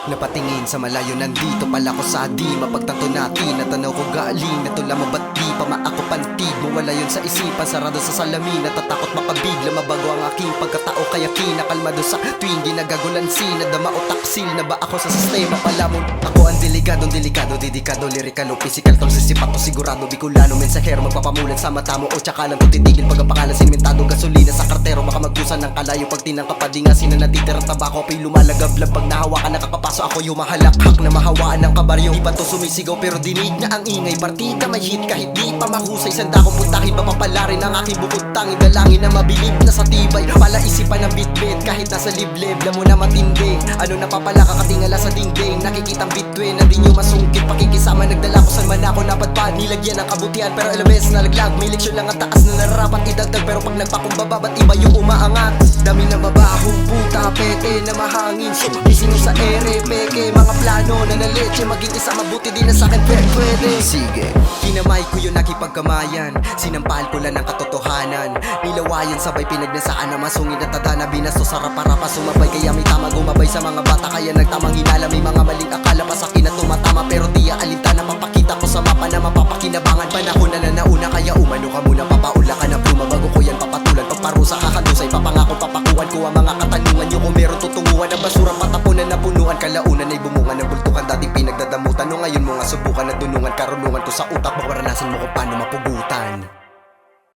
Napatingin sa malayo, nandito pala ko sa di mapagtanto natin. Natanaw ko galing, natula mo ba't di pa maako pantig mo? Wala yun sa isipan, sarado sa salamin. Natatakot makabigla, mabago ang aking pagkatao. Kaya kinakalmado sa tuwing ginagagulansin. Nadama o taksil na ba ako sa sistema pala mo? Ako ang delikado, dedikado, lirikalo, physical, tol, sisipato, sigurado, bikulano, mensahero, magpapamulat sa mata mo o tsaka lang titigil pag ang pangalan simentado, gasolina sa kartero, baka magdusa ng kalayo pag tinangka pa di nga sina natitirang tabako, apoy lumalagablab pag nahawakan nakakapaso ako yung mahalakhak na mahawaan ng kabaryo. Di pa to sumisigaw pero dinig na ang ingay, partida may hit kahit di pa mahusay, sanda kong puntahin papapalarin ang aking bukod tanging dalangin na mabilib na sa tibay, pala isipan ng bitbit kahit nasa liblib, lamo na matindi, ano napapala kakatingala sa dingding, nakikitang bitwin na di nyo masungkit, pakikisama nagdala ko saan man ako napadpad, nilagyan ng kabutihan pero alam beses nalaglag, may leksyon lang ang taas na nararapat idagdag, pero pag nagpakumbaba ba't iba yung umaangat, dami na mabahong puta, pete na mahangin, sumisino sa ere, peke, mga plano na naleche, maging isa mabuti din na sa'kin pwede. Sige, kinamay ko yung nakipagkamayan, sinampal ko lang ng katotohanan, nilawayan sabay pinagnasaan na masungin at tadana, binasto sa rapa-rapa sumabay, kaya may tama gumabay sa mga bata, kaya nagtamang hinala, may mga maling akala pa sa akin na tumatama, pero di aalintana mapakita ko sa mapa na mapapakinabangan, panahon na nauna, kaya umano ka muna, papaula ka ng pluma bago ko yan papatulan, pagparusa kakadusay, papangako papakuan ko ang mga katanungan nyo, kung meron tutunguhan ng basura patapunan na punuan, kalaunan ay bumungan ng bultukan, dating pinagdadamutan, no ngayon mo nga subukan na dunungan, karunungan ko sa utak, mawaranasan mo kung paano mapuguan.